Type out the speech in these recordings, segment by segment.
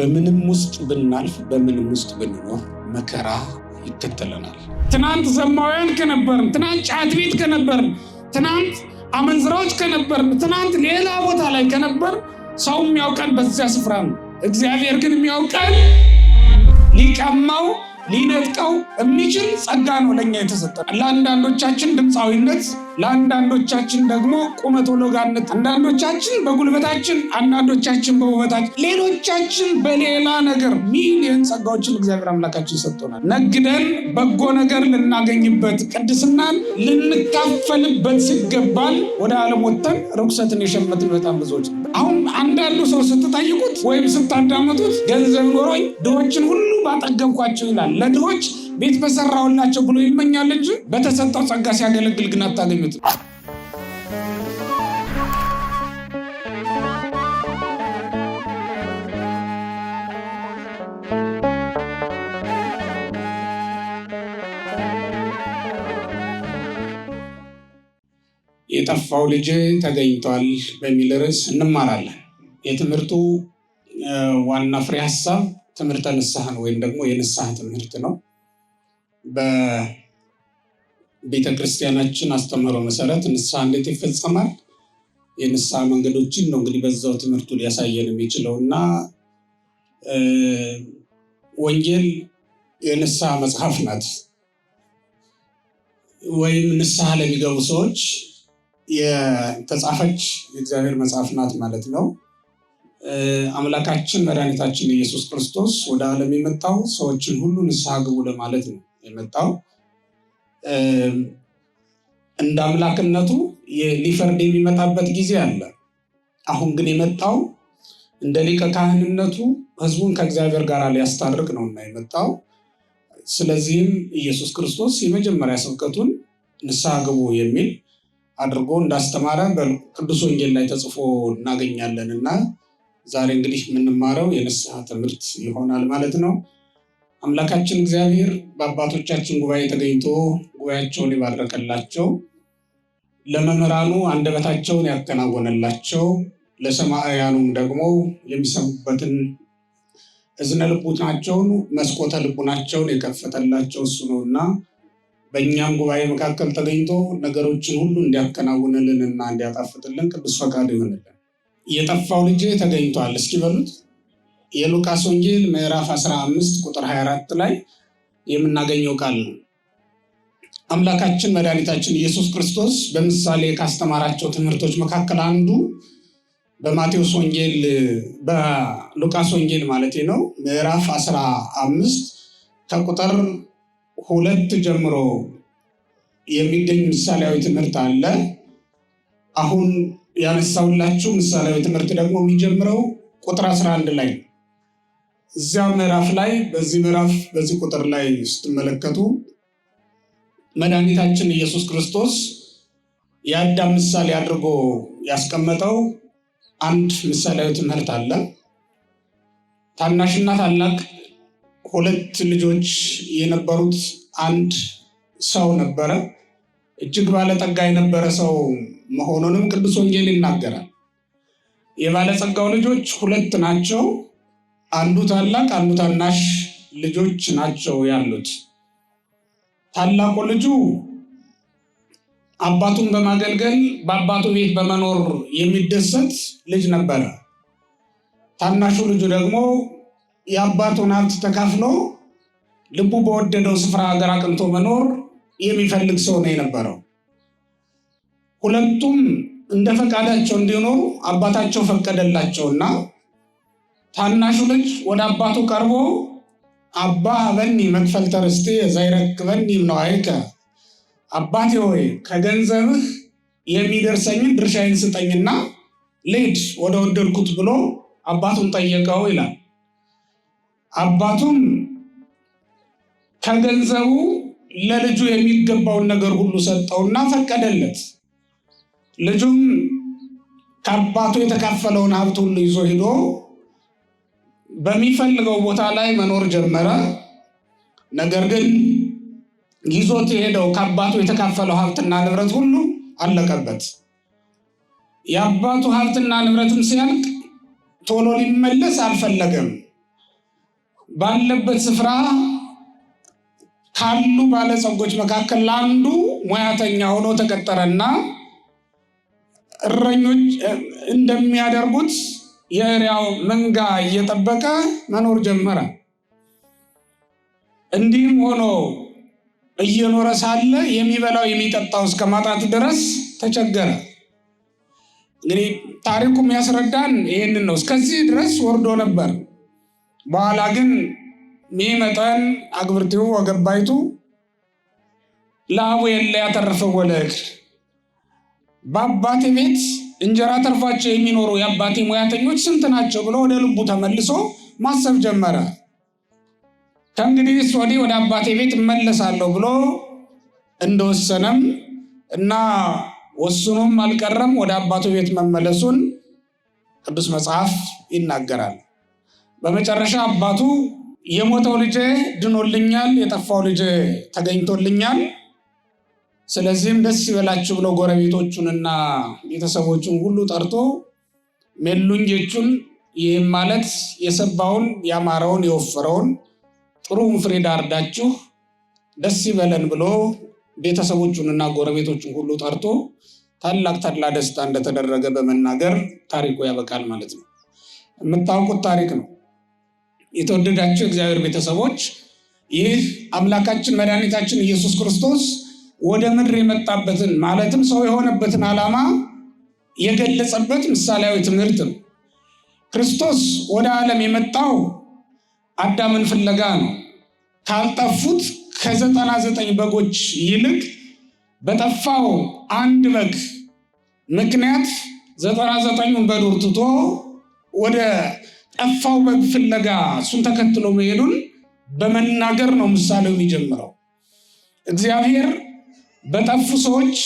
በምንም ውስጥ ብናልፍ በምንም ውስጥ ብንኖር መከራ ይከተለናል። ትናንት ዘማውያን ከነበርን፣ ትናንት ጫት ቤት ከነበርን፣ ትናንት አመንዝራዎች ከነበርን፣ ትናንት ሌላ ቦታ ላይ ከነበር ሰው የሚያውቀን በዚያ ስፍራ ነው። እግዚአብሔር ግን የሚያውቀን ሊቀማው ሊነጥቀው የሚችል ጸጋ ነው ለኛ የተሰጠ። ለአንዳንዶቻችን ድምፃዊነት፣ ለአንዳንዶቻችን ደግሞ ቁመተ ሎጋነት፣ አንዳንዶቻችን በጉልበታችን፣ አንዳንዶቻችን በውበታችን፣ ሌሎቻችን በሌላ ነገር ሚሊዮን ጸጋዎችን እግዚአብሔር አምላካችን ሰጥቶናል። ነግደን በጎ ነገር ልናገኝበት፣ ቅድስናን ልንካፈልበት ሲገባል ወደ ዓለም ወጥተን ርኩሰትን የሸመትን በጣም ብዙዎች። አሁን አንዳንዱ ሰው ስትጠይቁት ወይም ስታዳመጡት ገንዘብ ኖሮኝ ድሆችን ሁሉ ባጠገብኳቸው ይላል። ለድሆች ቤት በሰራውላቸው ብሎ ይመኛል እንጂ በተሰጠው ጸጋ ሲያገለግል ግን አታገኙት። የጠፋው ልጅ ተገኝቷል በሚል ርዕስ እንማራለን። የትምህርቱ ዋና ፍሬ ሀሳብ ትምህርተ ንስሐ ነው፣ ወይም ደግሞ የንስሐ ትምህርት ነው። በቤተ ክርስቲያናችን አስተምህሮ መሰረት ንስሐ እንዴት ይፈጸማል፣ የንስሐ መንገዶችን ነው እንግዲህ በዛው ትምህርቱ ሊያሳየን የሚችለው እና ወንጌል የንስሐ መጽሐፍ ናት፣ ወይም ንስሐ ለሚገቡ ሰዎች የተጻፈች የእግዚአብሔር መጽሐፍ ናት ማለት ነው። አምላካችን መድኃኒታችን ኢየሱስ ክርስቶስ ወደ ዓለም የመጣው ሰዎችን ሁሉ ንስሐ ግቡ ለማለት ነው የመጣው። እንደ አምላክነቱ ሊፈርድ የሚመጣበት ጊዜ አለ። አሁን ግን የመጣው እንደ ሊቀ ካህንነቱ ሕዝቡን ከእግዚአብሔር ጋር ሊያስታርቅ ነውና የመጣው። ስለዚህም ኢየሱስ ክርስቶስ የመጀመሪያ ስብከቱን ንስሐ ግቡ የሚል አድርጎ እንዳስተማረ በቅዱስ ወንጌል ላይ ተጽፎ እናገኛለን እና ዛሬ እንግዲህ የምንማረው የንስሐ ትምህርት ይሆናል ማለት ነው። አምላካችን እግዚአብሔር በአባቶቻችን ጉባኤ ተገኝቶ ጉባኤያቸውን የባረከላቸው፣ ለመምህራኑ አንደበታቸውን ያከናወነላቸው፣ ለሰማዕያኑም ደግሞ የሚሰሙበትን እዝነ ልቡናቸውን መስኮተ ልቡናቸውን የከፈተላቸው እሱ ነውና በእኛም ጉባኤ መካከል ተገኝቶ ነገሮችን ሁሉ እንዲያከናውንልንና እንዲያጣፍጥልን ቅዱስ ፈቃዱ ይሆንልን። የጠፋው ልጅ ተገኝቷል እስኪ በሉት። የሉቃስ ወንጌል ምዕራፍ 15 ቁጥር 24 ላይ የምናገኘው ቃል ነው። አምላካችን መድኃኒታችን ኢየሱስ ክርስቶስ በምሳሌ ካስተማራቸው ትምህርቶች መካከል አንዱ በሉቃስ ወንጌል ማለት ነው ምዕራፍ 15 ከቁጥር 2 ጀምሮ የሚገኝ ምሳሌያዊ ትምህርት አለ። አሁን ያነሳውላችሁ ምሳሌያዊ ትምህርት ደግሞ የሚጀምረው ቁጥር 11 ላይ ነው። እዚያ ምዕራፍ ላይ በዚህ ቁጥር ላይ ስትመለከቱ መድኃኒታችን ኢየሱስ ክርስቶስ የአዳም ምሳሌ አድርጎ ያስቀመጠው አንድ ምሳሌያዊ ትምህርት አለ። ታናሽና ታላቅ ሁለት ልጆች የነበሩት አንድ ሰው ነበረ። እጅግ ባለጠጋ የነበረ ሰው መሆኑንም ቅዱስ ወንጌል ይናገራል። የባለጸጋው ልጆች ሁለት ናቸው። አንዱ ታላቅ አንዱ ታናሽ ልጆች ናቸው ያሉት። ታላቁ ልጁ አባቱን በማገልገል በአባቱ ቤት በመኖር የሚደሰት ልጅ ነበረ። ታናሹ ልጁ ደግሞ የአባቱን ሀብት ተካፍሎ ልቡ በወደደው ስፍራ ሀገር አቅንቶ መኖር የሚፈልግ ሰው ነው የነበረው። ሁለቱም እንደ ፈቃዳቸው እንዲኖሩ አባታቸው ፈቀደላቸውና ታናሹ ልጅ ወደ አባቱ ቀርቦ አባ ሀበኒ መክፈልተ ርስቴ ዘይረክበኒ እምነዋይከ፣ አባቴ ሆይ ከገንዘብህ የሚደርሰኝን ድርሻዬን ስጠኝና ልሂድ ወደ ወደድኩት ብሎ አባቱን ጠየቀው ይላል። አባቱም ከገንዘቡ ለልጁ የሚገባውን ነገር ሁሉ ሰጠውና ፈቀደለት። ልጁም ከአባቱ የተካፈለውን ሀብት ሁሉ ይዞ ሄዶ በሚፈልገው ቦታ ላይ መኖር ጀመረ። ነገር ግን ይዞት የሄደው ከአባቱ የተካፈለው ሀብትና ንብረት ሁሉ አለቀበት። የአባቱ ሀብትና ንብረትም ሲያልቅ ቶሎ ሊመለስ አልፈለገም። ባለበት ስፍራ ካሉ ባለጸጎች መካከል አንዱ ሙያተኛ ሆኖ ተቀጠረና እረኞች እንደሚያደርጉት የእሪያው መንጋ እየጠበቀ መኖር ጀመረ። እንዲህም ሆኖ እየኖረ ሳለ የሚበላው የሚጠጣው እስከማጣት ድረስ ተቸገረ። እንግዲህ ታሪኩ የሚያስረዳን ይህንን ነው። እስከዚህ ድረስ ወርዶ ነበር። በኋላ ግን ሚመጠን አግብርቲው ወገባይቱ ለአቡ የለ ያተረፈው ወለክ በአባቴ ቤት እንጀራ ተርፏቸው የሚኖሩ የአባቴ ሙያተኞች ስንት ናቸው ብሎ ወደ ልቡ ተመልሶ ማሰብ ጀመረ። ከእንግዲህ ወዲህ ወደ አባቴ ቤት እመለሳለሁ ብሎ እንደወሰነም እና ወስኖም አልቀረም ወደ አባቱ ቤት መመለሱን ቅዱስ መጽሐፍ ይናገራል። በመጨረሻ አባቱ የሞተው ልጄ ድኖልኛል፣ የጠፋው ልጄ ተገኝቶልኛል፣ ስለዚህም ደስ ይበላችሁ ብሎ ጎረቤቶቹንና ቤተሰቦቹን ሁሉ ጠርቶ ሜሉኝ ጀቹን፣ ይህም ማለት የሰባውን ያማረውን የወፈረውን ጥሩውን ፍሬዳ አርዳችሁ ደስ ይበለን ብሎ ቤተሰቦቹንና ጎረቤቶቹን ሁሉ ጠርቶ ታላቅ ተድላ ደስታ እንደተደረገ በመናገር ታሪኩ ያበቃል ማለት ነው። የምታውቁት ታሪክ ነው። የተወደዳችሁ እግዚአብሔር ቤተሰቦች፣ ይህ አምላካችን መድኃኒታችን ኢየሱስ ክርስቶስ ወደ ምድር የመጣበትን ማለትም ሰው የሆነበትን ዓላማ የገለጸበት ምሳሌያዊ ትምህርት ነው። ክርስቶስ ወደ ዓለም የመጣው አዳምን ፍለጋ ነው። ካልጠፉት ከ99 በጎች ይልቅ በጠፋው አንድ በግ ምክንያት 99ን በዱር ትቶ ወደ ጠፋው በግ ፍለጋ እሱን ተከትሎ መሄዱን በመናገር ነው ምሳሌው የሚጀምረው። እግዚአብሔር በጠፉ ሰዎች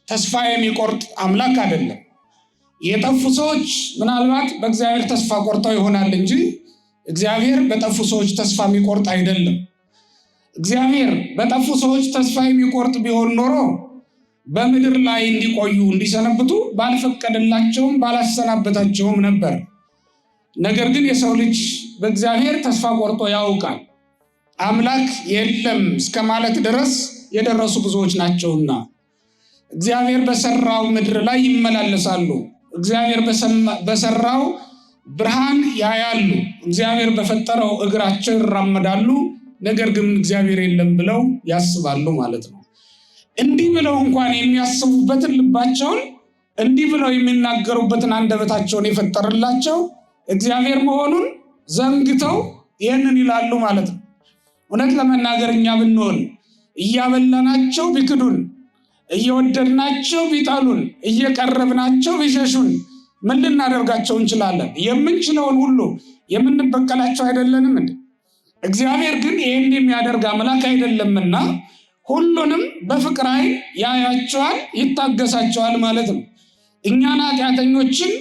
ተስፋ የሚቆርጥ አምላክ አይደለም። የጠፉ ሰዎች ምናልባት በእግዚአብሔር ተስፋ ቆርጠው ይሆናል እንጂ እግዚአብሔር በጠፉ ሰዎች ተስፋ የሚቆርጥ አይደለም። እግዚአብሔር በጠፉ ሰዎች ተስፋ የሚቆርጥ ቢሆን ኖሮ በምድር ላይ እንዲቆዩ እንዲሰነብቱ ባልፈቀደላቸውም ባላሰናበታቸውም ነበር። ነገር ግን የሰው ልጅ በእግዚአብሔር ተስፋ ቆርጦ ያውቃል። አምላክ የለም እስከ ማለት ድረስ የደረሱ ብዙዎች ናቸውና እግዚአብሔር በሰራው ምድር ላይ ይመላለሳሉ። እግዚአብሔር በሰራው ብርሃን ያያሉ። እግዚአብሔር በፈጠረው እግራቸው ይራመዳሉ። ነገር ግን እግዚአብሔር የለም ብለው ያስባሉ ማለት ነው። እንዲህ ብለው እንኳን የሚያስቡበትን ልባቸውን፣ እንዲህ ብለው የሚናገሩበትን አንደበታቸውን የፈጠረላቸው እግዚአብሔር መሆኑን ዘንግተው ይህንን ይላሉ ማለት ነው። እውነት ለመናገር እኛ ብንሆን እያበላናቸው ቢክዱን፣ እየወደድናቸው ቢጠሉን፣ እየቀረብናቸው ቢሸሹን ምን ልናደርጋቸው እንችላለን? የምንችለውን ሁሉ የምንበቀላቸው አይደለንም እንዴ? እግዚአብሔር ግን ይህን የሚያደርግ አምላክ አይደለምና ሁሉንም በፍቅር ዓይን ያያቸዋል፣ ይታገሳቸዋል ማለት ነው። እኛን ኃጢአተኞችን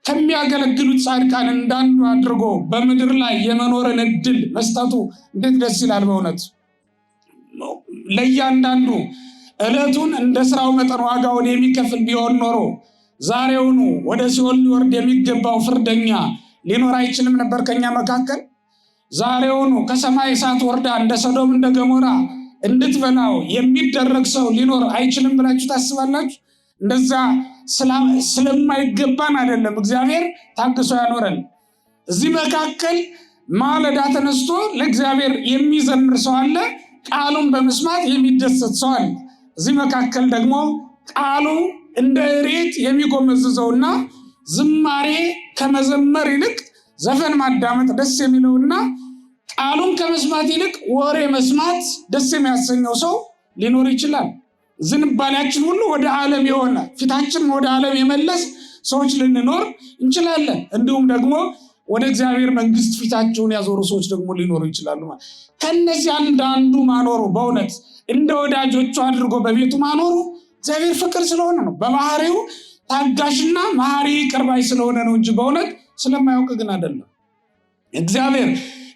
ከሚያገለግሉት ጻድቃን እንዳንዱ አድርጎ በምድር ላይ የመኖርን እድል መስጠቱ እንዴት ደስ ይላል! በእውነት ለእያንዳንዱ ዕለቱን እንደ ስራው መጠን ዋጋውን የሚከፍል ቢሆን ኖሮ ዛሬውኑ ወደ ሲኦል ሊወርድ የሚገባው ፍርደኛ ሊኖር አይችልም ነበር ከኛ መካከል። ዛሬውኑ ከሰማይ እሳት ወርዳ እንደ ሰዶም እንደ ገሞራ እንድትበላው የሚደረግ ሰው ሊኖር አይችልም ብላችሁ ታስባላችሁ? እንደዛ ስለማይገባን አይደለም እግዚአብሔር ታግሶ ያኖረን። እዚህ መካከል ማለዳ ተነስቶ ለእግዚአብሔር የሚዘምር ሰው አለ፣ ቃሉን በመስማት የሚደሰት ሰው አለ። እዚህ መካከል ደግሞ ቃሉ እንደ እሬት የሚጎመዝዘውና ዝማሬ ከመዘመር ይልቅ ዘፈን ማዳመጥ ደስ የሚለውና ቃሉን ከመስማት ይልቅ ወሬ መስማት ደስ የሚያሰኘው ሰው ሊኖር ይችላል። ዝንባሌያችን ሁሉ ወደ ዓለም የሆነ ፊታችን ወደ ዓለም የመለስ ሰዎች ልንኖር እንችላለን። እንዲሁም ደግሞ ወደ እግዚአብሔር መንግስት ፊታቸውን ያዞሩ ሰዎች ደግሞ ሊኖሩ ይችላሉ። ከነዚህ አንዳንዱ ማኖሩ በእውነት እንደ ወዳጆቹ አድርጎ በቤቱ ማኖሩ እግዚአብሔር ፍቅር ስለሆነ ነው። በባህሪው ታጋሽና መሐሪ ይቅር ባይ ስለሆነ ነው እንጂ በእውነት ስለማያውቅ ግን አይደለም።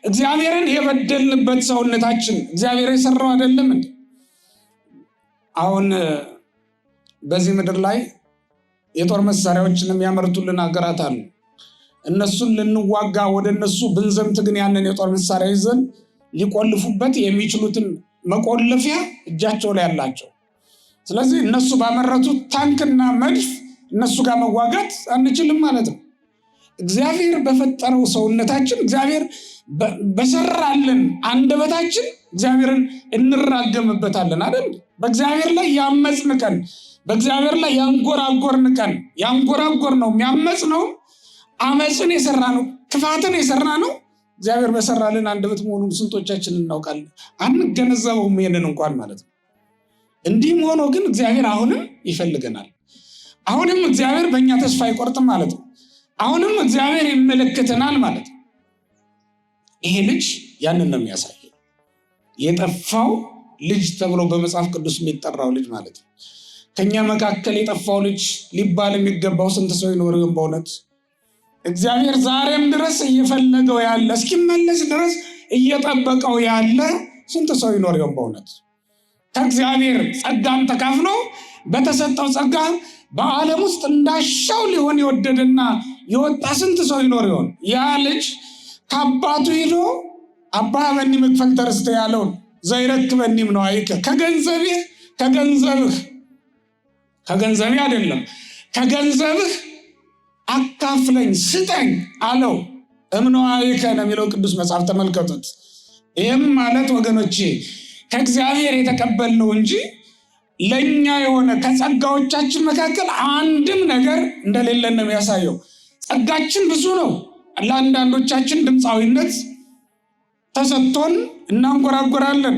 እግዚአብሔርን የበደልንበት ሰውነታችን እግዚአብሔር የሰራው አይደለም እንዴ? አሁን በዚህ ምድር ላይ የጦር መሳሪያዎችን የሚያመርቱልን ሀገራት አሉ። እነሱን ልንዋጋ ወደ እነሱ ብንዘምት ግን ያንን የጦር መሳሪያ ይዘን ሊቆልፉበት የሚችሉትን መቆለፊያ እጃቸው ላይ ያላቸው። ስለዚህ እነሱ ባመረቱት ታንክና መድፍ እነሱ ጋር መዋጋት አንችልም ማለት ነው። እግዚአብሔር በፈጠረው ሰውነታችን፣ እግዚአብሔር በሰራልን አንደበታችን እግዚአብሔርን እንራገምበታለን አይደል? በእግዚአብሔር ላይ ያመጽን ቀን፣ በእግዚአብሔር ላይ ያንጎራጎርን ቀን፣ ያንጎራጎር ነው የሚያመጽ ነው። አመጽን የሰራ ነው፣ ክፋትን የሰራ ነው እግዚአብሔር በሰራልን አንደበት መሆኑን ስንቶቻችን እናውቃለን? አንገነዘበውም ይሄንን እንኳን ማለት ነው። እንዲህም ሆኖ ግን እግዚአብሔር አሁንም ይፈልገናል። አሁንም እግዚአብሔር በእኛ ተስፋ አይቆርጥም ማለት ነው። አሁንም እግዚአብሔር ይመለከተናል ማለት ነው። ይሄ ልጅ ያንን ነው የሚያሳየው። የጠፋው ልጅ ተብሎ በመጽሐፍ ቅዱስ የሚጠራው ልጅ ማለት ነው። ከኛ መካከል የጠፋው ልጅ ሊባል የሚገባው ስንት ሰው ይኖር ይሆን? በእውነት እግዚአብሔር ዛሬም ድረስ እየፈለገው ያለ፣ እስኪመለስ ድረስ እየጠበቀው ያለ ስንት ሰው ይኖር ይሆን? በእውነት ከእግዚአብሔር ጸጋን ተካፍሎ በተሰጠው ጸጋ በዓለም ውስጥ እንዳሻው ሊሆን የወደደና የወጣ ስንት ሰው ይኖር ይሆን? ያ ልጅ ከአባቱ ሄዶ አባ በኒ መክፈልተ ርስተ ያለውን ዘይረክበኒም ነው አይከ ከገንዘብህ አይደለም ከገንዘብህ አካፍለኝ ስጠኝ አለው። እምነዋይከ ነው የሚለው ቅዱስ መጽሐፍ፣ ተመልከቱት። ይህም ማለት ወገኖቼ ከእግዚአብሔር የተቀበልነው እንጂ ለእኛ የሆነ ከጸጋዎቻችን መካከል አንድም ነገር እንደሌለን ነው የሚያሳየው። ጸጋችን ብዙ ነው። ለአንዳንዶቻችን ድምፃዊነት ተሰጥቶን እናንጎራጎራለን።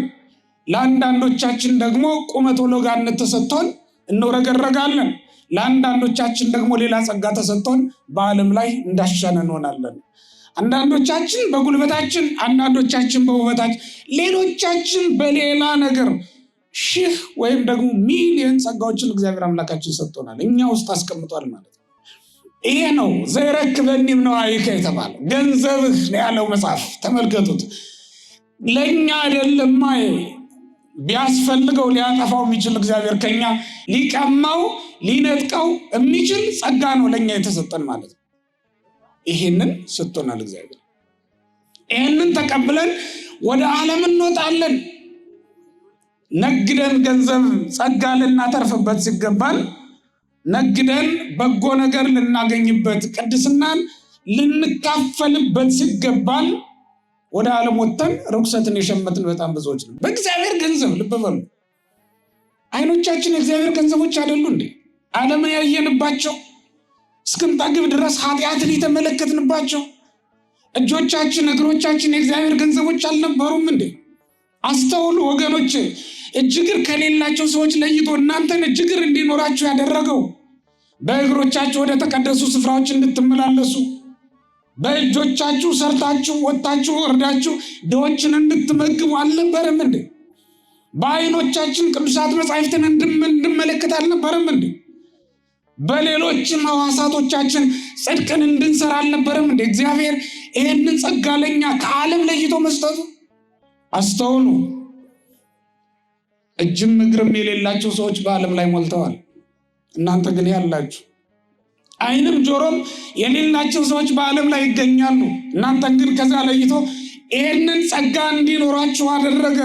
ለአንዳንዶቻችን ደግሞ ቁመተ ሎጋነት ተሰጥቶን እንወረገረጋለን። ለአንዳንዶቻችን ደግሞ ሌላ ጸጋ ተሰጥቶን በዓለም ላይ እንዳሻን እንሆናለን። አንዳንዶቻችን በጉልበታችን፣ አንዳንዶቻችን በውበታችን፣ ሌሎቻችን በሌላ ነገር ሺህ ወይም ደግሞ ሚሊዮን ጸጋዎችን እግዚአብሔር አምላካችን ሰጥቶናል፣ እኛ ውስጥ አስቀምጧል ማለት ነው። ይሄ ነው ዘይረክበኒም ነው አይከ የተባለው። ገንዘብህ ነው ያለው መጽሐፍ፣ ተመልከቱት። ለእኛ አይደለማ ቢያስፈልገው ሊያጠፋው የሚችል እግዚአብሔር ከኛ ሊቀማው ሊነጥቀው የሚችል ጸጋ ነው ለእኛ የተሰጠን ማለት ነው። ይሄንን ሰጥቶናል እግዚአብሔር። ይሄንን ተቀብለን ወደ ዓለም እንወጣለን። ነግደን ገንዘብ ጸጋ ልናተርፍበት ሲገባል፣ ነግደን በጎ ነገር ልናገኝበት፣ ቅድስናን ልንካፈልበት ሲገባል ወደ ዓለም ወጥተን ርኩሰትን የሸመትን በጣም ብዙዎች ነው። በእግዚአብሔር ገንዘብ ልብ በሉ። አይኖቻችን የእግዚአብሔር ገንዘቦች አይደሉ እንዴ? ዓለምን ያየንባቸው እስክንጠግብ ድረስ ኃጢአትን የተመለከትንባቸው እጆቻችን እግሮቻችን የእግዚአብሔር ገንዘቦች አልነበሩም እንዴ? አስተውሉ ወገኖች። እጅግር ከሌላቸው ሰዎች ለይቶ እናንተን እጅግር እንዲኖራችሁ ያደረገው በእግሮቻችሁ ወደ ተቀደሱ ስፍራዎች እንድትመላለሱ፣ በእጆቻችሁ ሰርታችሁ ወጣችሁ ወርዳችሁ ድሆችን እንድትመግቡ አልነበረም እንዴ? በዓይኖቻችን ቅዱሳት መጻሕፍትን እንድንመለከት አልነበረም እንዴ? በሌሎችም ሕዋሳቶቻችን ጽድቅን እንድንሰራ አልነበረም እንዴ? እግዚአብሔር ይህንን ጸጋ ለኛ ከዓለም ለይቶ መስጠቱ አስተውሉ። እጅም እግርም የሌላቸው ሰዎች በዓለም ላይ ሞልተዋል። እናንተ ግን ያላችሁ። ዓይንም ጆሮም የሌላቸው ሰዎች በዓለም ላይ ይገኛሉ። እናንተን ግን ከዛ ለይቶ ይህንን ጸጋ እንዲኖራችሁ አደረገ።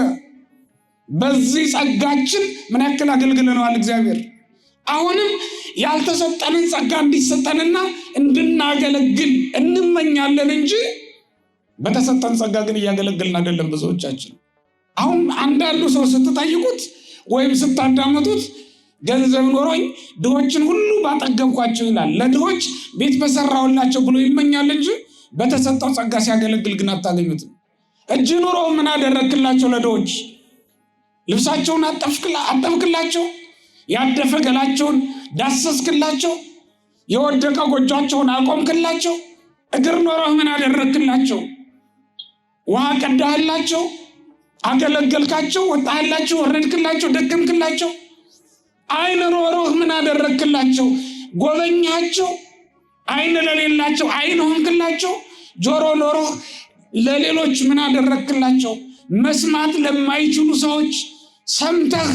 በዚህ ጸጋችን ምን ያክል አገልግለነዋል እግዚአብሔር። አሁንም ያልተሰጠንን ጸጋ እንዲሰጠንና እንድናገለግል እንመኛለን እንጂ በተሰጠን ጸጋ ግን እያገለገልን አይደለም ብዙዎቻችን። አሁን አንዳንዱ ሰው ስትጠይቁት ወይም ስታዳመጡት ገንዘብ ኖሮኝ ድሆችን ሁሉ ባጠገብኳቸው ይላል። ለድሆች ቤት በሰራውላቸው ብሎ ይመኛል እንጂ በተሰጠው ጸጋ ሲያገለግል ግን አታገኙትም። እጅ ኑሮ ምን አደረክላቸው? ለድሆች ልብሳቸውን አጠፍክላቸው፣ ያደፈ ገላቸውን ዳሰስክላቸው፣ የወደቀ ጎጇቸውን አቆምክላቸው። እግር ኖሮህ ምን አደረክላቸው? ውሃ ቀዳህላቸው፣ አገለገልካቸው፣ ወጣህላቸው፣ ወረድክላቸው፣ ደከምክላቸው። ዓይን ኖሮህ ምን አደረክላቸው? ጎበኛቸው። ዓይን ለሌላቸው ዓይን ሆንክላቸው። ጆሮ ኖሮህ ለሌሎች ምን አደረክላቸው? መስማት ለማይችሉ ሰዎች ሰምተህ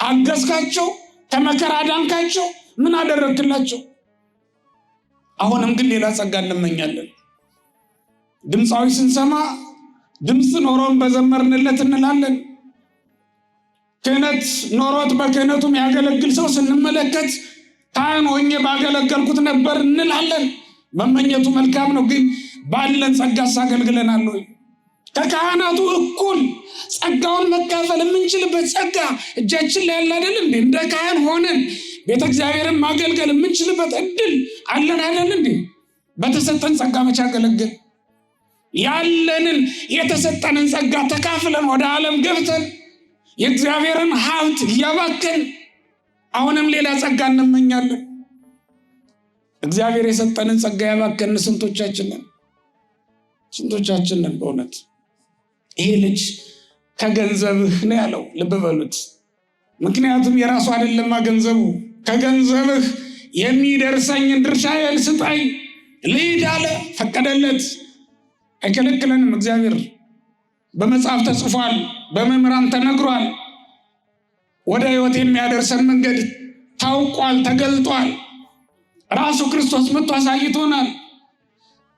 አገዝካቸው፣ ከመከራ አዳንካቸው። ምን አደረክላቸው? አሁንም ግን ሌላ ጸጋ እንመኛለን። ድምፃዊ ስንሰማ ድምፅ ኖሮን በዘመርንለት እንላለን። ክህነት ኖሮት በክህነቱ የሚያገለግል ሰው ስንመለከት ካህን ሆኜ ባገለገልኩት ነበር እንላለን። መመኘቱ መልካም ነው፣ ግን ባለን ጸጋስ አገልግለናል ወይ? ከካህናቱ እኩል ጸጋውን መካፈል የምንችልበት ጸጋ እጃችን ላይ ያለ አይደል እንዴ? እንደ ካህን ሆነን ቤተ እግዚአብሔርን ማገልገል የምንችልበት እድል አለን አይደል እንዴ? በተሰጠን ጸጋ መቼ አገለግል? ያለንን የተሰጠንን ጸጋ ተካፍለን ወደ ዓለም ገብተን የእግዚአብሔርን ሀብት እያባከን አሁንም ሌላ ጸጋ እንመኛለን። እግዚአብሔር የሰጠንን ጸጋ ያባከን ስንቶቻችንን? በእውነት ይሄ ልጅ ከገንዘብህ ነው ያለው። ልብ በሉት። ምክንያቱም የራሱ አይደለማ ገንዘቡ። ከገንዘብህ የሚደርሰኝን ድርሻዬን ስጠኝ ልሂድ አለ። ፈቀደለት። አይከለክለንም እግዚአብሔር። በመጽሐፍ ተጽፏል፣ በመምህራን ተነግሯል። ወደ ሕይወት የሚያደርሰን መንገድ ታውቋል፣ ተገልጧል። ራሱ ክርስቶስ መጥቶ አሳይቶናል።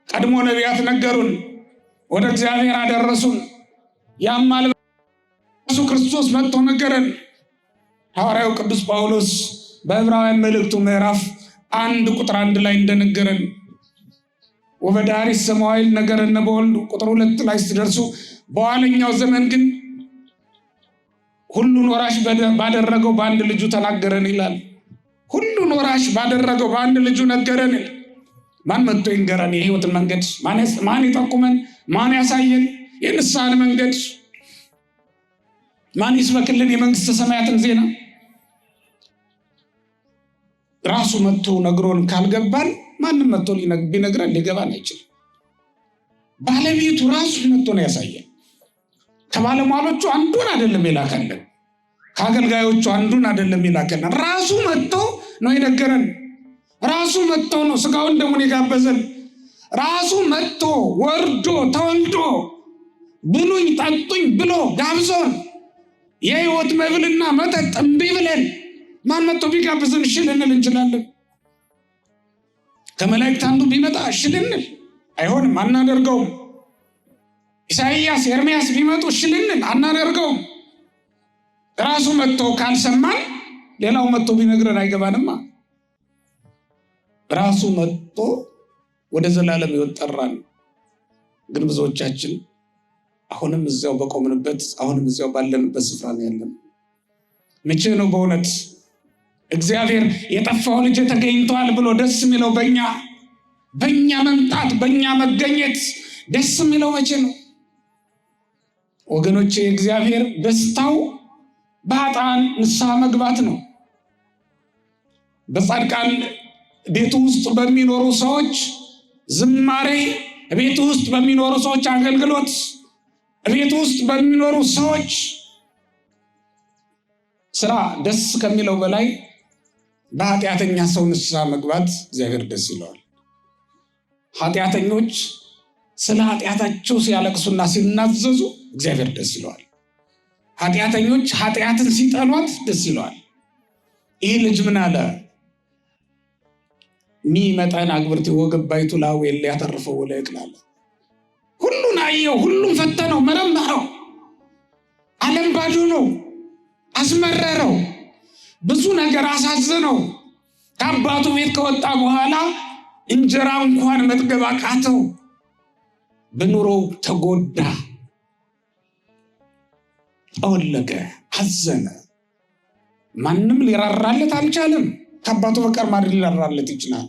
ቀድሞ ነቢያት ነገሩን፣ ወደ እግዚአብሔር አደረሱን። ያማል ራሱ ክርስቶስ መጥቶ ነገረን። ሐዋርያው ቅዱስ ጳውሎስ በዕብራውያን መልእክቱ ምዕራፍ 1 ቁጥር 1 ላይ እንደነገረን ወበዳሪስ ሰማያዊል ነገረነ በወልዱ ቁጥር 2 ላይ ስትደርሱ በኋለኛው ዘመን ግን ሁሉን ወራሽ ባደረገው በአንድ ልጁ ተናገረን ይላል። ሁሉን ወራሽ ባደረገው በአንድ ልጁ ነገረን። ማን መጥቶ ይንገረን የሕይወትን መንገድ? ማን ይጠቁመን? ማን ያሳየን የንስሐን መንገድ? ማን ይስበክልን የመንግስተ ሰማያትን ዜና? ራሱ መጥቶ ነግሮን ካልገባን ማንም መጥቶ ቢነግረን ሊገባን አይችልም። ባለቤቱ ራሱ መጥቶ ነው ያሳየን። ከባለሟሎቹ አንዱን አይደለም የላከልን፣ ከአገልጋዮቹ አንዱን አይደለም የላከልን። ራሱ መጥቶ ነው የነገረን። ራሱ መጥቶ ነው ስጋውን ደሙን የጋበዘን። ራሱ መጥቶ ወርዶ ተወልዶ ብሉኝ ጠጡኝ ብሎ ጋብዞን የሕይወት መብልና መጠጥ እምቢ ብለን ማን መጥቶ ቢጋብዘን እሺ ልንል እንችላለን? ከመላእክት አንዱ ቢመጣ እሺ ልንል አይሆንም፣ አናደርገውም። ኢሳይያስ ኤርምያስ ቢመጡ እሺ ልንል አናደርገውም። ራሱ መጥቶ ካልሰማን ሌላው መጥቶ ቢነግረን አይገባንማ። ራሱ መጥቶ ወደ ዘላለም ይወጠራል። ግን ብዙዎቻችን አሁንም እዚያው በቆምንበት፣ አሁንም እዚያው ባለንበት ስፍራ ነው ያለን። መቼ ነው በእውነት እግዚአብሔር የጠፋው ልጅ ተገኝቷል ብሎ ደስ የሚለው? በእኛ መምጣት፣ በእኛ መገኘት ደስ የሚለው መቼ ነው ወገኖቼ? እግዚአብሔር ደስታው በኃጥአን ንስሐ መግባት ነው። በጻድቃን ቤቱ ውስጥ በሚኖሩ ሰዎች ዝማሬ፣ ቤቱ ውስጥ በሚኖሩ ሰዎች አገልግሎት፣ ቤቱ ውስጥ በሚኖሩ ሰዎች ስራ ደስ ከሚለው በላይ በኃጢአተኛ ሰው ንስሐ መግባት እግዚአብሔር ደስ ይለዋል። ኃጢአተኞች ስለ ኃጢአታቸው ሲያለቅሱና ሲናዘዙ እግዚአብሔር ደስ ይለዋል። ኃጢአተኞች ኃጢአትን ሲጠሏት ደስ ይለዋል። ይህ ልጅ ምን አለ? ሚመጣን አግብርት ወገባይቱ ላዌል ያተርፈው ወለቅላለ። ሁሉን አየው፣ ሁሉም ፈተነው፣ መረመረው። ዓለም ባዶ ነው፣ አስመረረው፣ ብዙ ነገር አሳዘነው። ከአባቱ ቤት ከወጣ በኋላ እንጀራ እንኳን መጥገብ አቃተው። በኑሮው ተጎዳ፣ ጠወለገ፣ አዘነ። ማንም ሊራራለት አልቻለም። ከአባቱ በቀር ማን ሊራራለት ይችላል?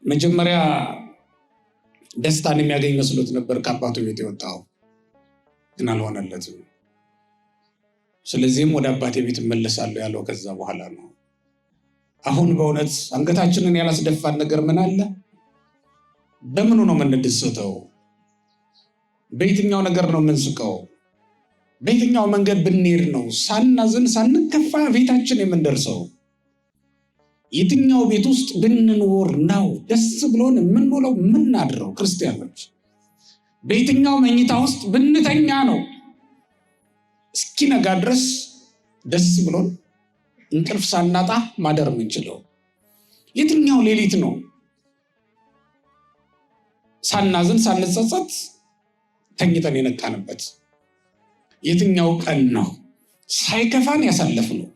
መጀመሪያ ደስታን የሚያገኝ መስሎት ነበር ከአባቱ ቤት የወጣው፣ ግን አልሆነለትም። ስለዚህም ወደ አባቴ ቤት እመለሳለሁ ያለው ከዛ በኋላ ነው። አሁን በእውነት አንገታችንን ያላስደፋን ነገር ምን አለ? በምኑ ነው የምንደሰተው? በየትኛው ነገር ነው የምንስቀው? በየትኛው መንገድ ብንሄድ ነው ሳናዝን ሳንከፋ ቤታችን የምንደርሰው? የትኛው ቤት ውስጥ ብንኖር ነው ደስ ብሎን የምንውለው የምናድረው? ክርስቲያኖች በየትኛው መኝታ ውስጥ ብንተኛ ነው እስኪነጋ ድረስ ደስ ብሎን እንቅልፍ ሳናጣ ማደር የምንችለው? የትኛው ሌሊት ነው ሳናዝን ሳንጸጸት ተኝተን የነቃንበት? የትኛው ቀን ነው ሳይከፋን ያሳለፍነው?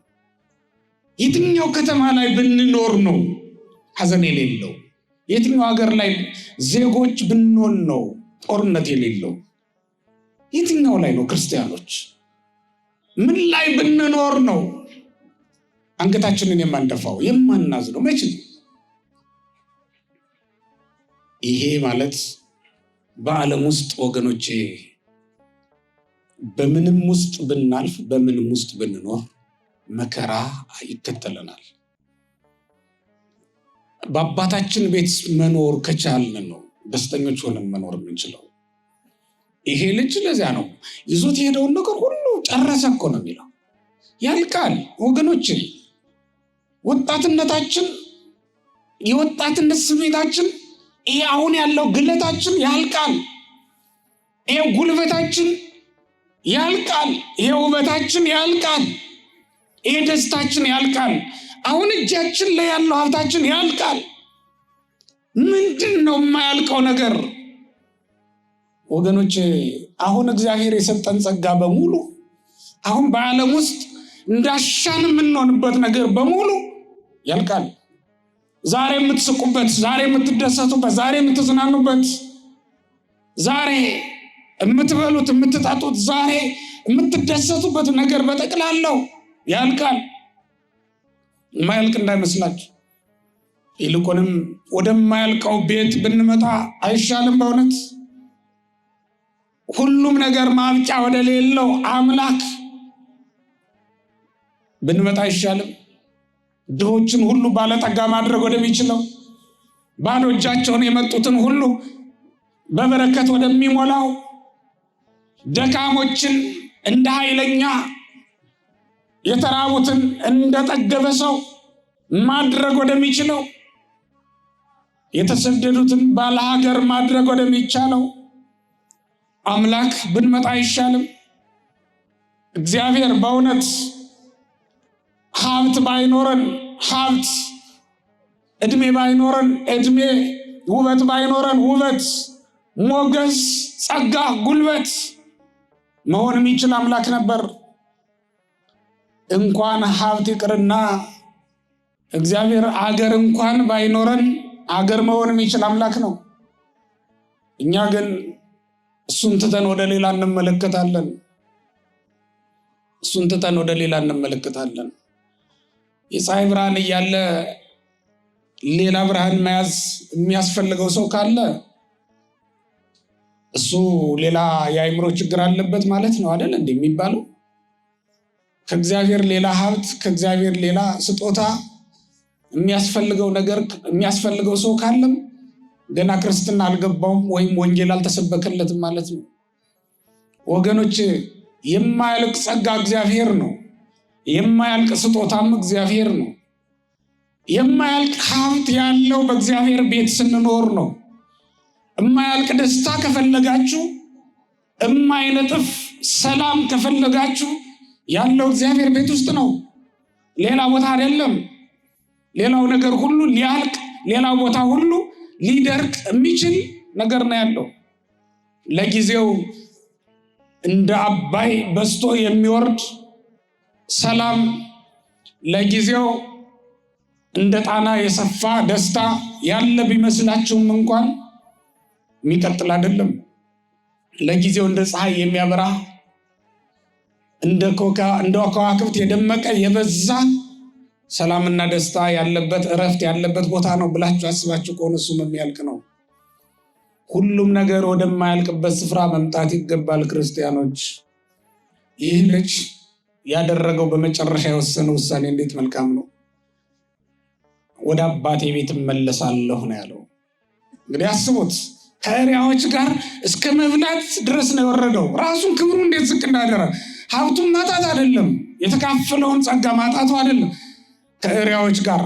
የትኛው ከተማ ላይ ብንኖር ነው ሐዘን የሌለው? የትኛው ሀገር ላይ ዜጎች ብንሆን ነው ጦርነት የሌለው? የትኛው ላይ ነው ክርስቲያኖች? ምን ላይ ብንኖር ነው አንገታችንን የማንደፋው የማናዝነው? መቼ? ይሄ ማለት በዓለም ውስጥ ወገኖቼ በምንም ውስጥ ብናልፍ በምንም ውስጥ ብንኖር መከራ ይከተለናል። በአባታችን ቤት መኖር ከቻልን ነው ደስተኞች ሆነን መኖር የምንችለው። ይሄ ልጅ ለዚያ ነው ይዞት የሄደውን ነገር ሁሉ ጨረሰ እኮ ነው የሚለው። ያልቃል ወገኖቼ። ወጣትነታችን፣ የወጣትነት ስሜታችን፣ ይሄ አሁን ያለው ግለታችን ያልቃል። ይሄ ጉልበታችን ያልቃል። ይሄ ውበታችን ያልቃል። ይሄ ደስታችን ያልቃል። አሁን እጃችን ላይ ያለው ሀብታችን ያልቃል። ምንድን ነው የማያልቀው ነገር? ወገኖች አሁን እግዚአብሔር የሰጠን ጸጋ በሙሉ አሁን በዓለም ውስጥ እንዳሻን የምንሆንበት ነገር በሙሉ ያልቃል። ዛሬ የምትስቁበት፣ ዛሬ የምትደሰቱበት፣ ዛሬ የምትዝናኑበት፣ ዛሬ የምትበሉት የምትጠጡት፣ ዛሬ የምትደሰቱበት ነገር በጠቅላላው ያልቃል። የማያልቅ እንዳይመስላችሁ። ይልቁንም ወደማያልቀው ቤት ብንመጣ አይሻልም? በእውነት ሁሉም ነገር ማብቂያ ወደሌለው አምላክ ብንመጣ አይሻልም? ድሆችን ሁሉ ባለጠጋ ማድረግ ወደሚችለው፣ ባዶ እጃቸውን የመጡትን ሁሉ በበረከት ወደሚሞላው፣ ደካሞችን እንደ ኃይለኛ፣ የተራቡትን እንደጠገበ ሰው ማድረግ ወደሚችለው፣ የተሰደዱትን ባለ ሀገር ማድረግ ወደሚቻለው አምላክ ብንመጣ አይሻልም? እግዚአብሔር በእውነት ሀብት ባይኖረን ሀብት፣ እድሜ ባይኖረን እድሜ፣ ውበት ባይኖረን ውበት፣ ሞገስ፣ ጸጋ፣ ጉልበት መሆን የሚችል አምላክ ነበር። እንኳን ሀብት ይቅርና እግዚአብሔር አገር እንኳን ባይኖረን አገር መሆን የሚችል አምላክ ነው። እኛ ግን እሱን ትተን ወደ ሌላ እንመለከታለን። እሱን ትተን ወደ ሌላ እንመለከታለን። የፀሐይ ብርሃን እያለ ሌላ ብርሃን መያዝ የሚያስፈልገው ሰው ካለ እሱ ሌላ የአእምሮ ችግር አለበት ማለት ነው አይደል እንዴ የሚባለው? ከእግዚአብሔር ሌላ ሀብት፣ ከእግዚአብሔር ሌላ ስጦታ የሚያስፈልገው ነገር የሚያስፈልገው ሰው ካለም ገና ክርስትና አልገባውም ወይም ወንጌል አልተሰበከለትም ማለት ነው። ወገኖች የማያልቅ ጸጋ እግዚአብሔር ነው። የማያልቅ ስጦታም እግዚአብሔር ነው። የማያልቅ ሀብት ያለው በእግዚአብሔር ቤት ስንኖር ነው። የማያልቅ ደስታ ከፈለጋችሁ፣ የማይነጥፍ ሰላም ከፈለጋችሁ ያለው እግዚአብሔር ቤት ውስጥ ነው፣ ሌላ ቦታ አይደለም። ሌላው ነገር ሁሉ ሊያልቅ፣ ሌላው ቦታ ሁሉ ሊደርቅ የሚችል ነገር ነው ያለው። ለጊዜው እንደ አባይ በስቶ የሚወርድ ሰላም፣ ለጊዜው እንደ ጣና የሰፋ ደስታ ያለ ቢመስላችሁም እንኳን የሚቀጥል አይደለም። ለጊዜው እንደ ፀሐይ የሚያበራ እንደ ከዋክብት የደመቀ የበዛ ሰላምና ደስታ ያለበት እረፍት ያለበት ቦታ ነው ብላችሁ አስባችሁ ከሆነ እሱም የሚያልቅ ነው። ሁሉም ነገር ወደማያልቅበት ስፍራ መምጣት ይገባል። ክርስቲያኖች፣ ይህ ልጅ ያደረገው በመጨረሻ የወሰነ ውሳኔ እንዴት መልካም ነው! ወደ አባቴ ቤት እመለሳለሁ ነው ያለው። እንግዲህ አስቡት፣ ከእሪያዎች ጋር እስከ መብላት ድረስ ነው የወረደው። ራሱን ክብሩ እንዴት ዝቅ እንዳደረ! ሀብቱን ማጣት አይደለም፣ የተካፈለውን ጸጋ ማጣቱ አይደለም፣ ከእሪያዎች ጋር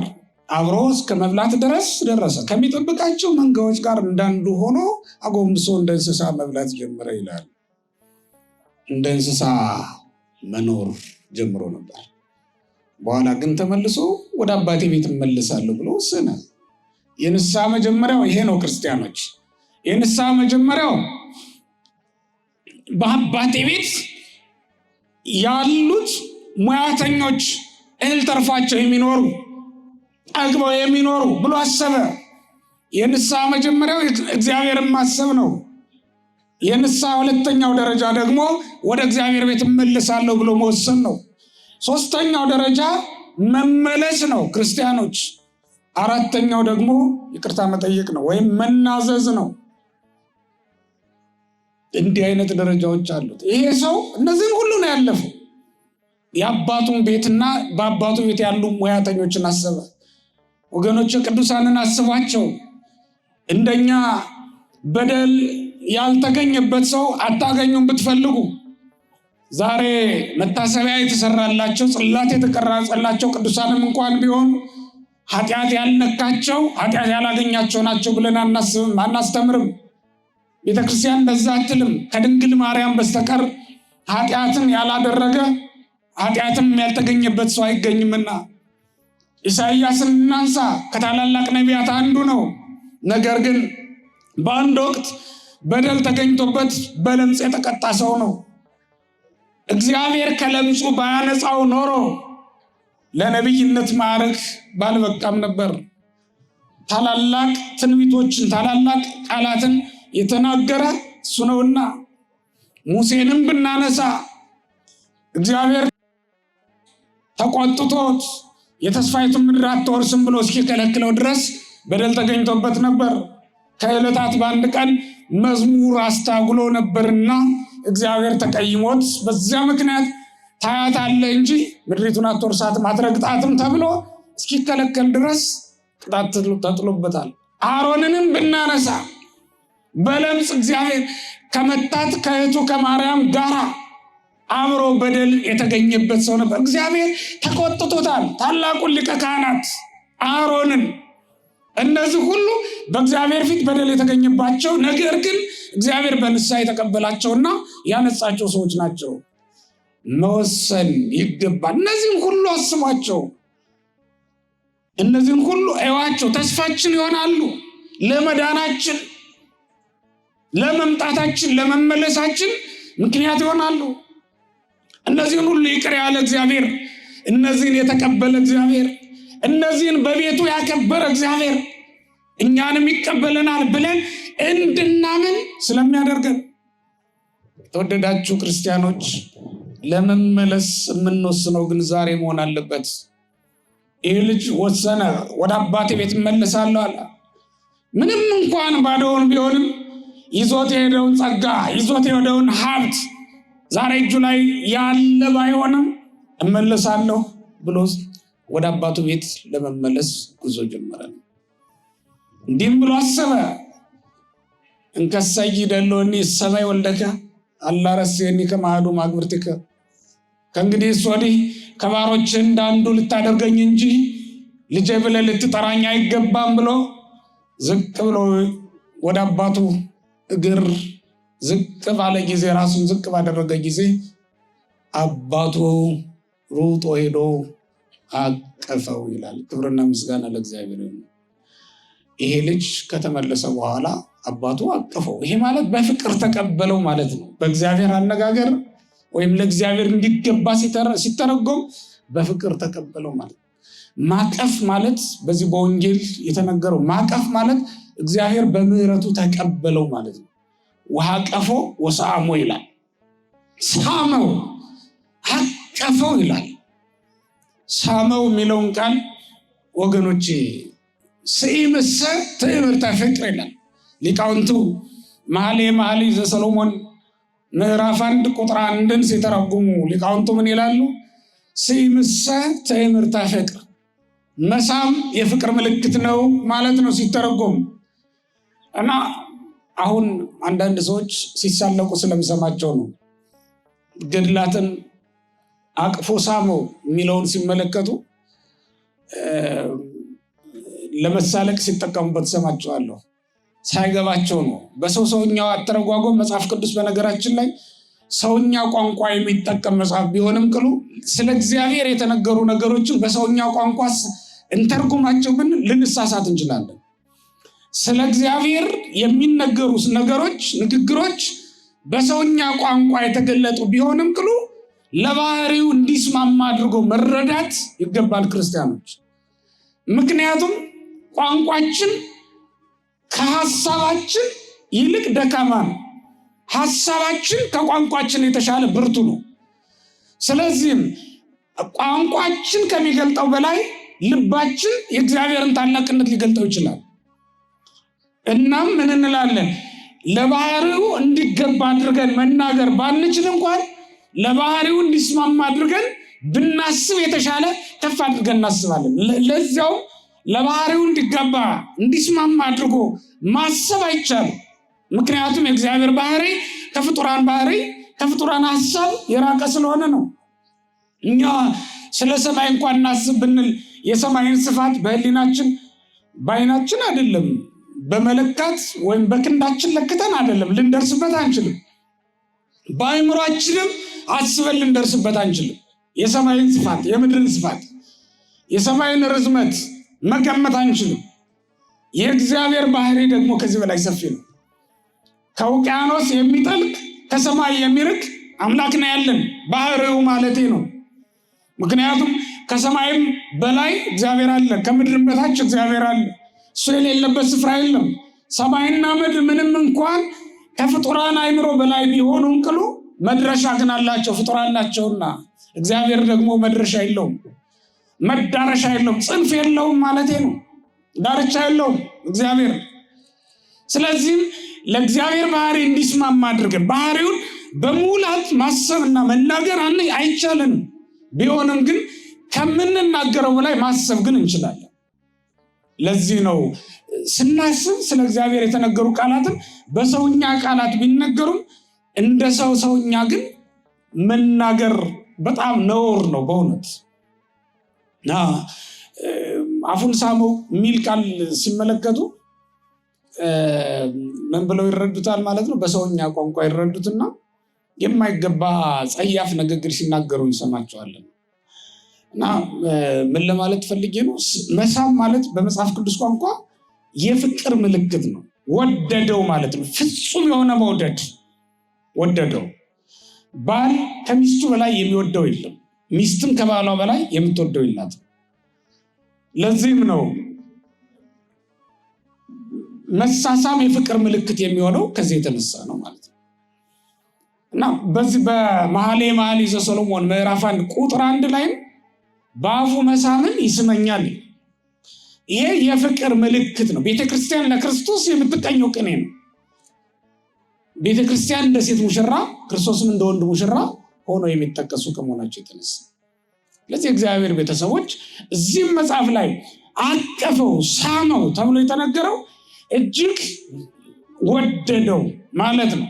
አብሮ እስከ መብላት ድረስ ደረሰ። ከሚጠብቃቸው መንጋዎች ጋር እንዳንዱ ሆኖ አጎንብሶ እንደ እንስሳ መብላት ጀመረ ይላል። እንደ እንስሳ መኖር ጀምሮ ነበር። በኋላ ግን ተመልሶ ወደ አባቴ ቤት እመለሳለሁ ብሎ ወሰነ። የንስሐ መጀመሪያው ይሄ ነው ክርስቲያኖች። የንስሐ መጀመሪያው በአባቴ ቤት ያሉት ሙያተኞች እህል ተርፏቸው የሚኖሩ ጠግበው የሚኖሩ ብሎ አሰበ። የንስሐ መጀመሪያው እግዚአብሔርን ማሰብ ነው። የንስሐ ሁለተኛው ደረጃ ደግሞ ወደ እግዚአብሔር ቤት እመለሳለሁ ብሎ መወሰን ነው። ሶስተኛው ደረጃ መመለስ ነው ክርስቲያኖች። አራተኛው ደግሞ ይቅርታ መጠየቅ ነው ወይም መናዘዝ ነው። እንዲህ አይነት ደረጃዎች አሉት። ይሄ ሰው እነዚህን ሁሉ ነው ያለፈው። የአባቱን ቤትና በአባቱ ቤት ያሉ ሙያተኞችን አሰበ። ወገኖች ቅዱሳንን አስቧቸው። እንደኛ በደል ያልተገኘበት ሰው አታገኙም ብትፈልጉ። ዛሬ መታሰቢያ የተሰራላቸው ጽላት የተቀረጸላቸው ቅዱሳንም እንኳን ቢሆን ኃጢአት ያልነካቸው ኃጢአት ያላገኛቸው ናቸው ብለን አናስብም፣ አናስተምርም። ቤተክርስቲያን እንደዛ አትልም። ከድንግል ማርያም በስተቀር ኃጢአትን ያላደረገ ኃጢአትም ያልተገኘበት ሰው አይገኝምና። ኢሳይያስን እናንሳ፣ ከታላላቅ ነቢያት አንዱ ነው። ነገር ግን በአንድ ወቅት በደል ተገኝቶበት በለምጽ የተቀጣ ሰው ነው። እግዚአብሔር ከለምጹ ባያነጻው ኖሮ ለነቢይነት ማዕረግ ባልበቃም ነበር። ታላላቅ ትንቢቶችን ታላላቅ ቃላትን የተናገረ እሱ ነውና። ሙሴንም ብናነሳ እግዚአብሔር ተቆጥቶት የተስፋይቱን ምድር አትወርስም ብሎ እስኪከለክለው ድረስ በደል ተገኝቶበት ነበር። ከዕለታት በአንድ ቀን መዝሙር አስታጉሎ ነበርና እግዚአብሔር ተቀይሞት በዚያ ምክንያት ታያታለህ እንጂ ምድሪቱን አትወርሳትም አትረግጣትም ተብሎ እስኪከለከል ድረስ ቅጣት ተጥሎበታል። አሮንንም ብናነሳ በለምጽ እግዚአብሔር ከመታት ከእህቱ ከማርያም ጋር አብሮ በደል የተገኘበት ሰው ነበር። እግዚአብሔር ተቆጥቶታል። ታላቁን ሊቀ ካህናት አሮንን። እነዚህ ሁሉ በእግዚአብሔር ፊት በደል የተገኘባቸው ነገር ግን እግዚአብሔር በንስሐ የተቀበላቸውና ያነጻቸው ሰዎች ናቸው። መወሰን ይገባል። እነዚህም ሁሉ አስቧቸው፣ እነዚህም ሁሉ እዩዋቸው። ተስፋችን ይሆናሉ፣ ለመዳናችን፣ ለመምጣታችን፣ ለመመለሳችን ምክንያት ይሆናሉ። እነዚህን ሁሉ ይቅር ያለ እግዚአብሔር፣ እነዚህን የተቀበለ እግዚአብሔር፣ እነዚህን በቤቱ ያከበረ እግዚአብሔር እኛንም ይቀበለናል ብለን እንድናምን ስለሚያደርገን። ተወደዳችሁ ክርስቲያኖች፣ ለመመለስ የምንወስነው ግን ዛሬ መሆን አለበት። ይህ ልጅ ወሰነ፣ ወደ አባቴ ቤት እመለሳለሁ አለ። ምንም እንኳን ባዶውን ቢሆንም ይዞት የሄደውን ጸጋ ይዞት የሄደውን ሀብት ዛሬ እጁ ላይ ያለ ባይሆንም እመለሳለሁ ብሎ ወደ አባቱ ቤት ለመመለስ ጉዞ ጀመረ። እንዲህም ብሎ አሰበ፣ እንከሰይ ደሎኒ ሰማይ ወልደከ አላረስየኒ ከማዱ ማግብርትከ። ከእንግዲህ ወዲህ ከባሮች እንዳንዱ ልታደርገኝ እንጂ ልጄ ብለህ ልትጠራኝ አይገባም ብሎ ዝቅ ብሎ ወደ አባቱ እግር ዝቅ ባለ ጊዜ፣ ራሱን ዝቅ ባደረገ ጊዜ አባቱ ሩጦ ሄዶ አቀፈው ይላል። ክብርና ምስጋና ለእግዚአብሔር ይሁን። ይሄ ልጅ ከተመለሰ በኋላ አባቱ አቀፈው። ይሄ ማለት በፍቅር ተቀበለው ማለት ነው። በእግዚአብሔር አነጋገር ወይም ለእግዚአብሔር እንዲገባ ሲተረጎም በፍቅር ተቀበለው ማለት ነው። ማቀፍ ማለት በዚህ በወንጌል የተነገረው ማቀፍ ማለት እግዚአብሔር በምህረቱ ተቀበለው ማለት ነው። ውሃ ቀፎ ወሳሞ ይላል። ሳመው፣ አቀፈው ይላል። ሳመው የሚለውን ቃል ወገኖቼ ስኢምሰ ትዕምርተ ፍቅር ይላል ሊቃውንቱ። መኃልየ ዘሰሎሞን ምዕራፍ 1 ቁጥር 1 ሲተረጉሙ ሊቃውንቱ ምን ይላሉ? ስኢምሰ ትዕምርተ ፍቅር፣ መሳም የፍቅር ምልክት ነው ማለት ነው ሲተረጎሙ። እና አሁን አንዳንድ ሰዎች ሲሳለቁ ስለምሰማቸው ነው። ገድላትን አቅፎ ሳመው የሚለውን ሲመለከቱ ለመሳለቅ ሲጠቀሙበት ሰማቸዋለሁ። ሳይገባቸው ነው። በሰውኛው አተረጓጎም መጽሐፍ ቅዱስ በነገራችን ላይ ሰውኛ ቋንቋ የሚጠቀም መጽሐፍ ቢሆንም ቅሉ ስለ እግዚአብሔር የተነገሩ ነገሮችን በሰውኛ ቋንቋ እንተርጉማቸው ብን ልንሳሳት እንችላለን። ስለ እግዚአብሔር የሚነገሩ ነገሮች ንግግሮች በሰውኛ ቋንቋ የተገለጡ ቢሆንም ቅሉ ለባህሪው እንዲስማማ አድርጎ መረዳት ይገባል ክርስቲያኖች። ምክንያቱም ቋንቋችን ከሐሳባችን ይልቅ ደካማ ነው። ሐሳባችን ከቋንቋችን የተሻለ ብርቱ ነው። ስለዚህም ቋንቋችን ከሚገልጠው በላይ ልባችን የእግዚአብሔርን ታላቅነት ሊገልጠው ይችላል። እናም ምን እንላለን? ለባህሪው እንዲገባ አድርገን መናገር ባንችል እንኳን ለባህሪው እንዲስማማ አድርገን ብናስብ የተሻለ ከፍ አድርገን እናስባለን። ለዚያው ለባህሪው እንዲገባ እንዲስማማ አድርጎ ማሰብ አይቻልም። ምክንያቱም የእግዚአብሔር ባህሪ ከፍጡራን ባህሪ ከፍጡራን ሐሳብ የራቀ ስለሆነ ነው። እኛ ስለ ሰማይ እንኳን እናስብ ብንል የሰማይን ስፋት በህሊናችን በዓይናችን አይደለም በመለካት ወይም በክንዳችን ለክተን አይደለም ልንደርስበት አንችልም። በአእምሯችንም አስበን ልንደርስበት አንችልም። የሰማይን ስፋት፣ የምድርን ስፋት፣ የሰማይን ርዝመት መገመት አንችልም። የእግዚአብሔር ባህሪ ደግሞ ከዚህ በላይ ሰፊ ነው። ከውቅያኖስ የሚጠልቅ ከሰማይ የሚርቅ አምላክ ነው ያለን፣ ባህሪው ማለቴ ነው። ምክንያቱም ከሰማይም በላይ እግዚአብሔር አለ፣ ከምድርም በታች እግዚአብሔር አለ። እሱ የሌለበት ስፍራ የለም። ሰማይና ምድር ምንም እንኳን ከፍጡራን አእምሮ በላይ ቢሆኑ እንቅሉ መድረሻ ግን አላቸው፣ ፍጡራን ናቸውና። እግዚአብሔር ደግሞ መድረሻ የለውም፣ መዳረሻ የለውም፣ ጽንፍ የለውም ማለቴ ነው። ዳርቻ የለውም እግዚአብሔር። ስለዚህም ለእግዚአብሔር ባህሪ እንዲስማማ አድርገን ባህሪውን በሙላት ማሰብና መናገር አይቻልንም። ቢሆንም ግን ከምንናገረው በላይ ማሰብ ግን እንችላለን። ለዚህ ነው ስናስብ ስለ እግዚአብሔር የተነገሩ ቃላትን በሰውኛ ቃላት ቢነገሩም እንደ ሰውኛ ግን መናገር በጣም ነውር ነው በእውነት። አፉን ሳመው የሚል ቃል ሲመለከቱ ምን ብለው ይረዱታል ማለት ነው? በሰውኛ ቋንቋ ይረዱትና የማይገባ ጸያፍ ንግግር ሲናገሩ እንሰማቸዋለን። እና ምን ለማለት ፈልጌ ነው? መሳም ማለት በመጽሐፍ ቅዱስ ቋንቋ የፍቅር ምልክት ነው። ወደደው ማለት ነው። ፍጹም የሆነ መውደድ ወደደው። ባል ከሚስቱ በላይ የሚወደው የለም፣ ሚስትም ከባሏ በላይ የምትወደው የላትም። ለዚህም ነው መሳሳም የፍቅር ምልክት የሚሆነው ከዚህ የተነሳ ነው ማለት ነው። እና በዚህ በመኃልየ ዘሰሎሞን ምዕራፍ 1 ቁጥር 1 ላይ በአፉ መሳምን ይስመኛል። ይሄ የፍቅር ምልክት ነው። ቤተክርስቲያን ለክርስቶስ የምትቀኘው ቅኔ ነው። ቤተክርስቲያን እንደ ሴት ሙሽራ፣ ክርስቶስም እንደ ወንድ ሙሽራ ሆኖ የሚጠቀሱ ከመሆናቸው የተነሳ ለዚህ እግዚአብሔር ቤተሰቦች እዚህም መጽሐፍ ላይ አቀፈው ሳመው ተብሎ የተነገረው እጅግ ወደደው ማለት ነው።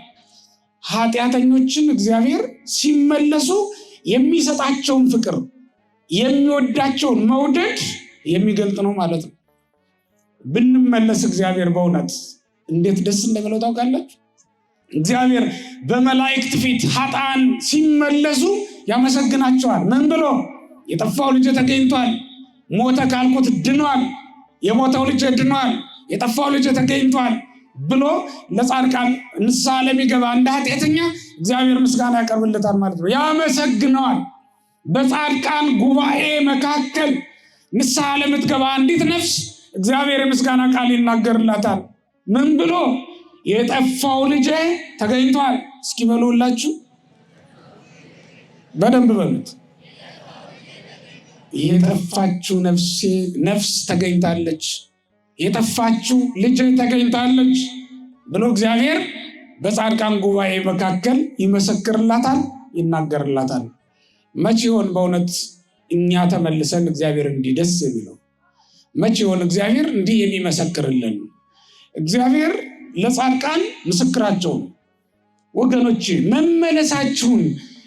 ኃጢአተኞችን እግዚአብሔር ሲመለሱ የሚሰጣቸውን ፍቅር የሚወዳቸውን መውደድ የሚገልጥ ነው ማለት ነው። ብንመለስ እግዚአብሔር በእውነት እንዴት ደስ እንደሚለው ታውቃላችሁ? እግዚአብሔር በመላእክት ፊት ኃጥአን ሲመለሱ ያመሰግናቸዋል። ምን ብሎ? የጠፋው ልጅ ተገኝቷል፣ ሞተ ካልኩት ድኗል፣ የሞተው ልጅ ድኗል፣ የጠፋው ልጅ ተገኝቷል ብሎ ለጻድቃን ንስሐ ለሚገባ እንደ ኃጢአተኛ እግዚአብሔር ምስጋና ያቀርብለታል ማለት ነው። ያመሰግነዋል። በጻድቃን ጉባኤ መካከል ንስሐ ለምትገባ አንዲት ነፍስ እግዚአብሔር የምስጋና ቃል ይናገርላታል። ምን ብሎ? የጠፋው ልጅ ተገኝቷል። እስኪ በሉላችሁ፣ በደንብ በሉት። የጠፋችው ነፍስ ተገኝታለች፣ የጠፋችው ልጅ ተገኝታለች ብሎ እግዚአብሔር በጻድቃን ጉባኤ መካከል ይመሰክርላታል፣ ይናገርላታል። መቼ ይሆን በእውነት እኛ ተመልሰን እግዚአብሔር እንዲህ ደስ የሚለው? መቼ ይሆን እግዚአብሔር እንዲህ የሚመሰክርልን? እግዚአብሔር ለጻድቃን ምስክራቸው ነው። ወገኖች መመለሳችሁን፣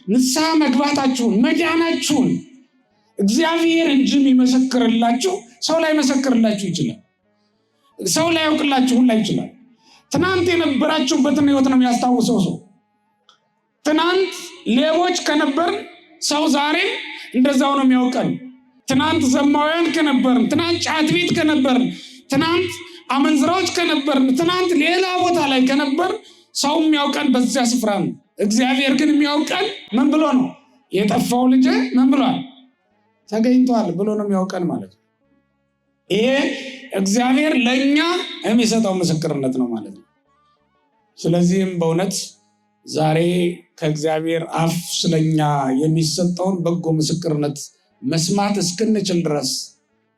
ንስሐ መግባታችሁን፣ መዳናችሁን እግዚአብሔር እንጂ የሚመሰክርላችሁ ሰው ላይ መሰክርላችሁ ይችላል። ሰው ላይ ያውቅላችሁ ሁላ ይችላል። ትናንት የነበራችሁበትን ህይወት ነው የሚያስታውሰው ሰው። ትናንት ሌቦች ከነበርን ሰው ዛሬ እንደዛው ነው የሚያውቀን። ትናንት ዘማውያን ከነበርን፣ ትናንት ጫት ቤት ከነበርን፣ ትናንት አመንዝራዎች ከነበርን፣ ትናንት ሌላ ቦታ ላይ ከነበርን ሰው የሚያውቀን በዚያ ስፍራ ነው። እግዚአብሔር ግን የሚያውቀን ምን ብሎ ነው? የጠፋው ልጅ ምን ብሏል? ተገኝቷል ብሎ ነው የሚያውቀን ማለት ነው። ይሄ እግዚአብሔር ለእኛ የሚሰጠው ምስክርነት ነው ማለት ነው። ስለዚህም በእውነት ዛሬ ከእግዚአብሔር አፍ ስለኛ የሚሰጠውን በጎ ምስክርነት መስማት እስክንችል ድረስ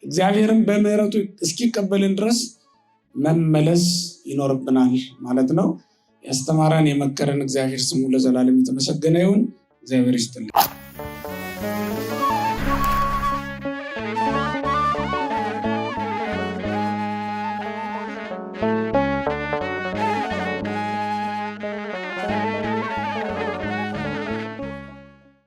እግዚአብሔርን በምሕረቱ እስኪቀበልን ድረስ መመለስ ይኖርብናል ማለት ነው። ያስተማረን የመከረን እግዚአብሔር ስሙ ለዘላለም የተመሰገነ ይሁን። እግዚአብሔር ይስጥልኝ።